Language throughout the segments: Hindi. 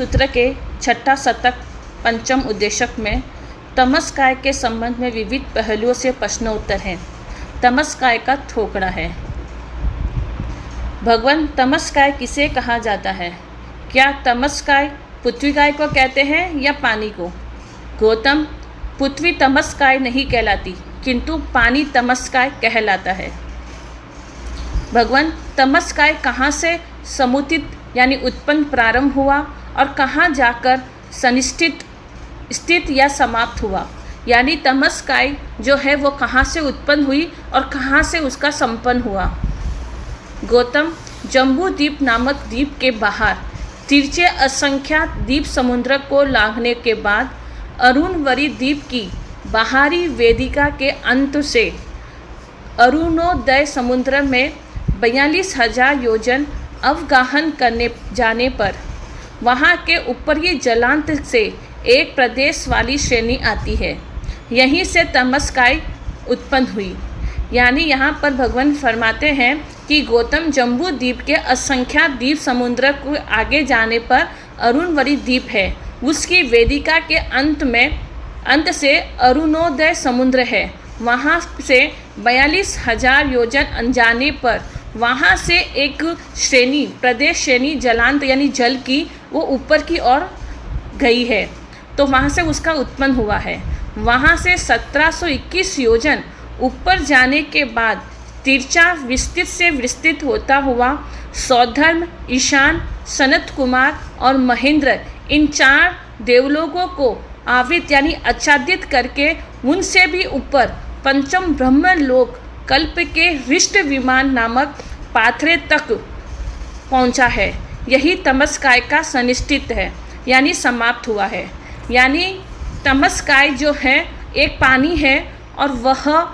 सूत्र के छठा शतक पंचम उद्देशक में तमस्काय के संबंध में विविध पहलुओं से प्रश्नोत्तर हैं। तमस्काय का थोकड़ा है। भगवान, तमस्काय किसे कहा जाता है? क्या तमस्काय पृथ्वीकाय को कहते हैं या पानी को? गौतम, पृथ्वी तमस्काय नहीं कहलाती, किंतु पानी तमस्काय कहलाता है। भगवान, तमस्काय कहाँ से समुचित यानी उत्पन्न प्रारंभ हुआ और कहाँ जाकर सनिष्ठित स्थित या समाप्त हुआ? यानी तमस्काय जो है वो कहाँ से उत्पन्न हुई और कहाँ से उसका संपन्न हुआ? गौतम, जम्बू द्वीप नामक द्वीप के बाहर तिरछे असंख्यात द्वीप समुद्र को लांघने के बाद अरुणवरी द्वीप की बाहरी वेदिका के अंत से अरुणोदय समुद्र में 42,000 योजन अवगाहन करने जाने पर वहाँ के ऊपरी जलांत से एक प्रदेश वाली श्रेणी आती है। यहीं से तमस्काय उत्पन्न हुई। यानी यहाँ पर भगवान फरमाते हैं कि गौतम, जम्बू द्वीप के असंख्यात द्वीप समुद्र को आगे जाने पर अरुणवरी द्वीप है, उसकी वेदिका के अंत से अरुणोदय समुद्र है। वहाँ से 42,000 योजन अनजाने पर वहाँ से एक श्रेणी प्रदेश श्रेणी जलांत यानी जल की वो ऊपर की ओर गई है, तो वहाँ से उसका उत्पन्न हुआ है। वहाँ से 1721 योजन ऊपर जाने के बाद तिरछा विस्तृत से विस्तृत होता हुआ सौधर्म, ईशान, सनत कुमार और महेंद्र इन 4 देवलोकों को आवृत यानी आच्छादित करके उनसे भी ऊपर पंचम ब्रह्मलोक कल्प के रिष्ट विमान नामक पाथरे तक पहुंचा है। यही तमस्काय का सनिष्ठित है यानी समाप्त हुआ है। यानी तमस्काय जो है एक पानी है और वह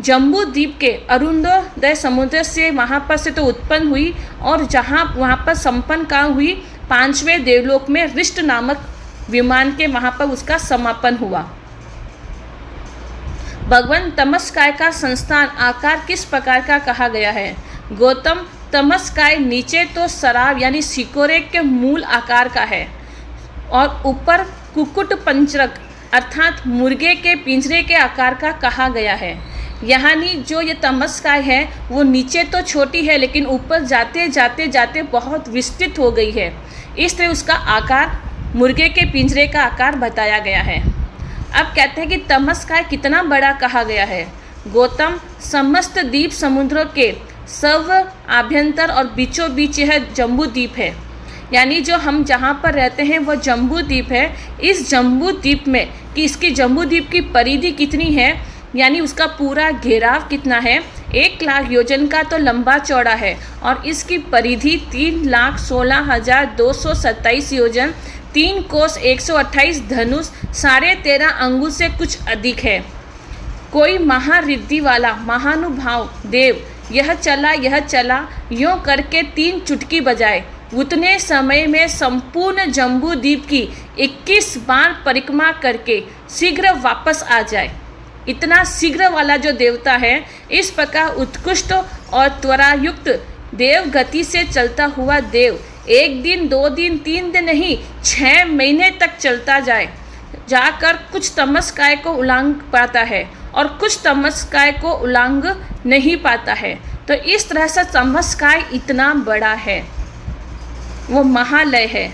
जम्बू द्वीप के अरुणोदय समुद्र से वहाँ पर से तो उत्पन्न हुई और जहाँ वहाँ पर संपन्न कहाँ हुई? 5वें देवलोक में रिष्ट नामक विमान के वहाँ पर उसका समापन हुआ। भगवान, तमस्काय का संस्थान आकार किस प्रकार का कहा गया है? गौतम, तमस्काय नीचे तो शराब यानी सिकोरे के मूल आकार का है और ऊपर कुक्कुट पंजरक अर्थात मुर्गे के पिंजरे के आकार का कहा गया है। यानी जो ये तमस्काय है वो नीचे तो छोटी है लेकिन ऊपर जाते जाते जाते बहुत विस्तृत हो गई है। इस तरह उसका आकार मुर्गे के पिंजरे का आकार बताया गया है। अब कहते हैं कि तमस्काय कितना बड़ा कहा गया है? गौतम, समस्त द्वीप समुद्रों के सर्व आभ्यंतर और बीचों बीच यह जम्बू द्वीप है। यानी जो हम जहाँ पर रहते हैं वह जम्बू द्वीप है। इस जम्बू द्वीप में कि इसकी जम्बू द्वीप की परिधि कितनी है यानी उसका पूरा घेराव कितना है? 1 लाख योजन का तो लंबा चौड़ा है और इसकी परिधि 3,16,227 योजन, 3 कोस 128 धनुष, 13.5 अंगुल से कुछ अधिक है। कोई महारिद्धि वाला महानुभाव देव यह चला यों करके 3 चुटकी बजाए, उतने समय में संपूर्ण जम्बू द्वीप की 21 बार परिक्रमा करके शीघ्र वापस आ जाए। इतना शीघ्र वाला जो देवता है, इस प्रकार उत्कृष्ट और त्वरायुक्त देव गति से चलता हुआ देव 1 दिन 2 दिन 3 दिन नहीं 6 महीने तक चलता जाकर कुछ तमस्काय को उलांघ पाता है और कुछ तमस्काय को उलांघ नहीं पाता है। तो इस तरह से तमस्काय इतना बड़ा है, वो महालय है।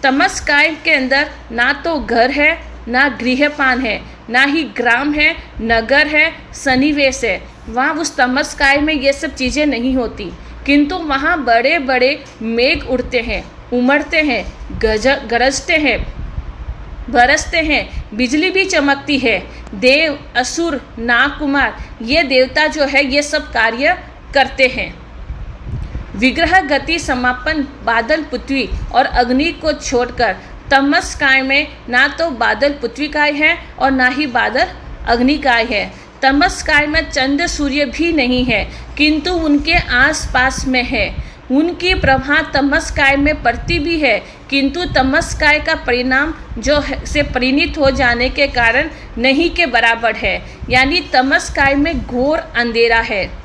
तमस्काय के अंदर ना तो घर है, ना गृहपान है, ना ही ग्राम है, नगर है, सन्निवेश है। वहाँ उस तमस्काय में ये सब चीज़ें नहीं होती, किंतु वहाँ बड़े बड़े मेघ उड़ते हैं, उमड़ते हैं, गरजते हैं, बरसते हैं, बिजली भी चमकती है। देव, असुर, नागकुमार ये देवता जो है ये सब कार्य करते हैं। विग्रह गति समापन बादल पृथ्वी और अग्नि को छोड़कर तमस्काय में ना तो बादल पृथ्वीकाय है और ना ही बादल अग्निकाय है। तमस्काय में चंद्र सूर्य भी नहीं है, किंतु उनके आसपास में है। उनकी प्रभा तमस्काय में पड़ती भी है, किंतु तमस्काय का परिणाम जो है से परिणित हो जाने के कारण नहीं के बराबर है। यानी तमस्काय में घोर अंधेरा है।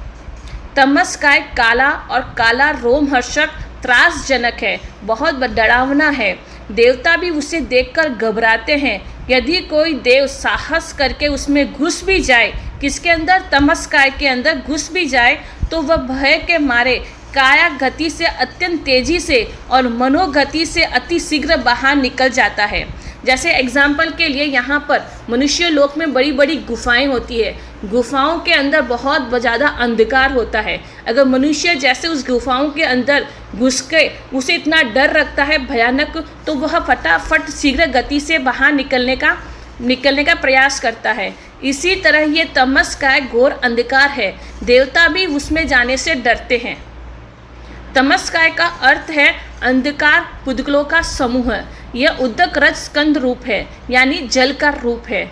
तमस्काय काला और काला रोमहर्षक त्रासजनक है, बहुत डरावना है। देवता भी उसे देखकर घबराते हैं। यदि कोई देव साहस करके उसमें घुस भी जाए, किसके अंदर, तमस्काय के अंदर घुस भी जाए, तो वह भय के मारे काया गति से अत्यंत तेजी से और मनोगति से अति शीघ्र बाहर निकल जाता है। जैसे एग्जाम्पल के लिए यहाँ पर मनुष्य लोक में बड़ी बड़ी गुफाएं होती है। गुफाओं के अंदर बहुत ज़्यादा अंधकार होता है। अगर मनुष्य जैसे उस गुफाओं के अंदर घुस के उसे इतना डर रखता है भयानक, तो वह फटाफट शीघ्र गति से बाहर निकलने का प्रयास करता है। इसी तरह ये तमस्काय घोर अंधकार है, देवता भी उसमें जाने से डरते हैं। तमस्काय का अर्थ है अंधकार पुद्गलों का समूह। यह उदक रज स्कंद रूप है, यानी जल का रूप है,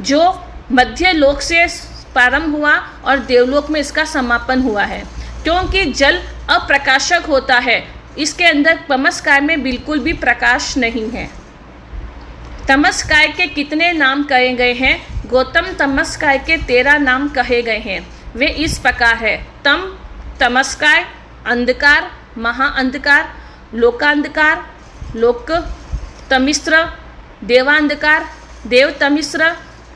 जो मध्य लोक से प्रारंभ हुआ और देवलोक में इसका समापन हुआ है। क्योंकि जल अप्रकाशक होता है, इसके अंदर तमस्काय में बिल्कुल भी प्रकाश नहीं है। तमस्काय के कितने नाम कहे गए हैं? गौतम तमस्काय के 13 नाम कहे गए हैं। वे इस प्रकार है: तम, तमस्काय, अंधकार, महाअंधकार, लोकांधकार, लोक तमिस्र, देवांधकार, देवतमिस्र,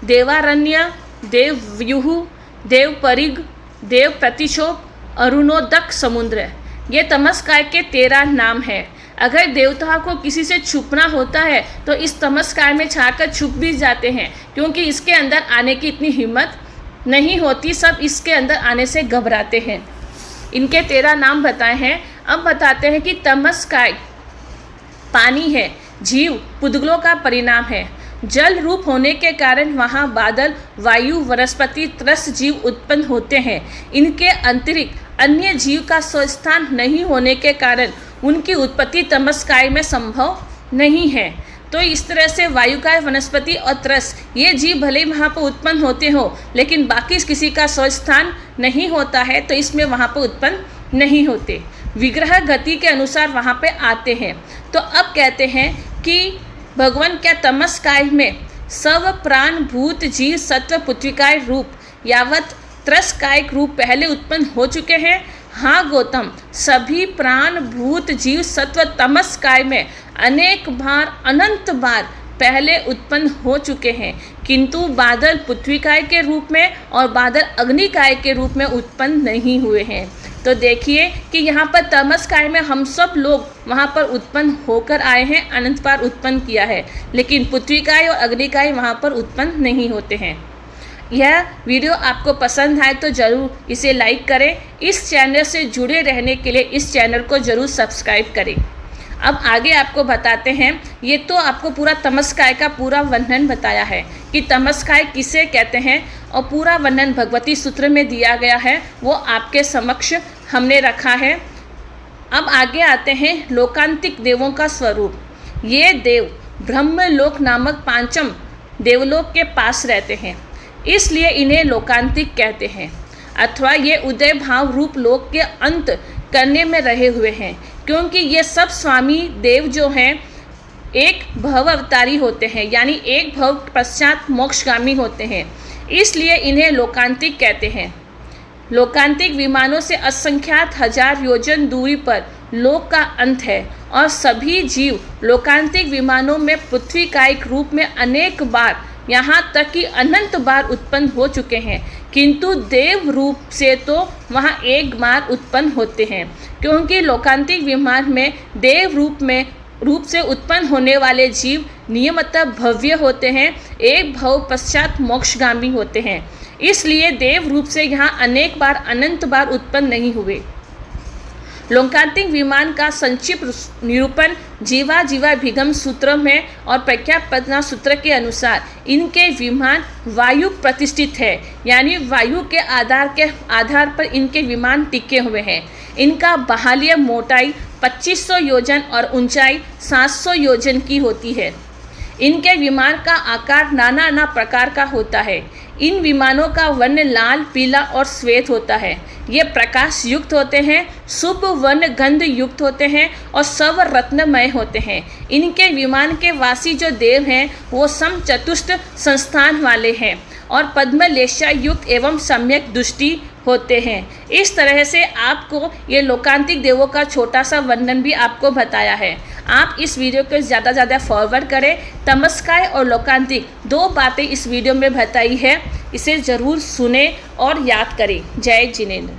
देवारण्य, देवव्यूह, देवपरिग, देव प्रतिशोभ, अरुणोदक समुद्र। ये तमस्काय के 13 नाम हैं। अगर देवता को किसी से छुपना होता है तो इस तमस्काय में छाकर छुप भी जाते हैं, क्योंकि इसके अंदर आने की इतनी हिम्मत नहीं होती। सब इसके अंदर आने से घबराते हैं। इनके 13 नाम बताए हैं। अब बताते हैं कि तमस्काय पानी है, जीव पुद्गलों का परिणाम है। जल रूप होने के कारण वहाँ बादल, वायु, वनस्पति, त्रस जीव उत्पन्न होते हैं। इनके अतिरिक्त अन्य जीव का स्वस्थान नहीं होने के कारण उनकी उत्पत्ति तमस्काय में संभव नहीं है। तो इस तरह से वायुकाय, वनस्पति और त्रस ये जीव भले ही वहाँ पर उत्पन्न होते हो, लेकिन बाकी किसी का स्वस्थान नहीं होता है, तो इसमें वहाँ पर उत्पन्न नहीं होते। विग्रह गति के अनुसार वहाँ पे आते हैं। तो अब कहते हैं कि भगवान क्या तमस्काय में सब प्राण भूत जीव सत्व पुत्रिकाय रूप यावत त्रसकायिक रूप पहले उत्पन्न हो चुके हैं? हाँ गौतम, सभी प्राण भूत जीव सत्व तमस्काय में अनेक बार, अनंत बार पहले उत्पन्न हो चुके हैं, किंतु बादल पृथ्वीकाय के रूप में और बादल अग्निकाय के रूप में उत्पन्न नहीं हुए हैं। तो देखिए कि यहाँ पर तमस्काय में हम सब लोग वहाँ पर उत्पन्न होकर आए हैं, अनंत बार उत्पन्न किया है, लेकिन पृथ्वीकाय और अग्निकाय वहाँ पर उत्पन्न नहीं होते हैं। यह वीडियो आपको पसंद आए तो ज़रूर इसे लाइक करें। इस चैनल से जुड़े रहने के लिए इस चैनल को ज़रूर सब्सक्राइब करें। अब आगे आपको बताते हैं। ये तो आपको पूरा तमस्काय का पूरा वर्णन बताया है कि तमस्काय किसे कहते हैं, और पूरा वर्णन भगवती सूत्र में दिया गया है, वो आपके समक्ष हमने रखा है। अब आगे आते हैं लोकांतिक देवों का स्वरूप। ये देव ब्रह्मलोक नामक 5वें देवलोक के पास रहते हैं, इसलिए इन्हें लोकांतिक कहते हैं। अथवा ये उदय भाव रूप लोक के अंत करने में रहे हुए हैं, क्योंकि ये सब स्वामी देव जो हैं एक भव अवतारी होते हैं, यानी एक भव पश्चात मोक्षगामी होते हैं, इसलिए इन्हें लोकांतिक कहते हैं। लोकांतिक विमानों से असंख्यात हजार योजन दूरी पर लोक का अंत है, और सभी जीव लोकांतिक विमानों में पृथ्वी कायिक रूप में अनेक बार, यहाँ तक कि अनंत बार उत्पन्न हो चुके हैं, किंतु देव रूप से तो वहाँ एक बार उत्पन्न होते हैं, क्योंकि लोकांतिक विमान में देव रूप से उत्पन्न होने वाले जीव नियमतः भव्य होते हैं, एक भव पश्चात मोक्षगामी होते हैं, इसलिए देव रूप से यहाँ अनेक बार, अनंत बार उत्पन्न नहीं हुए। लोकांतिक विमान का संक्षिप्त निरूपण जीवाभिगम सूत्र में और प्रज्ञापना सूत्र के अनुसार इनके विमान वायु प्रतिष्ठित है, यानी वायु के आधार पर इनके विमान टिके हुए हैं। इनका बाह्य मोटाई 2500 योजन और ऊंचाई 700 योजन की होती है। इनके विमान का आकार नाना प्रकार का होता है। इन विमानों का वर्ण लाल, पीला और श्वेत होता है। ये प्रकाश युक्त होते हैं, शुभ वर्ण गंध युक्त होते हैं और सब रत्नमय होते हैं। इनके विमान के वासी जो देव हैं वो समचतुष्ट संस्थान वाले हैं और पद्मलेशा युक्त एवं सम्यक दृष्टि होते हैं। इस तरह से आपको ये लोकांतिक देवों का छोटा सा वर्णन भी आपको बताया है। आप इस वीडियो को ज़्यादा ज़्यादा फॉरवर्ड करें। तमस्काय और लोकांतिक 2 बातें इस वीडियो में बताई है, इसे ज़रूर सुने और याद करें। जय जिनेंद्र।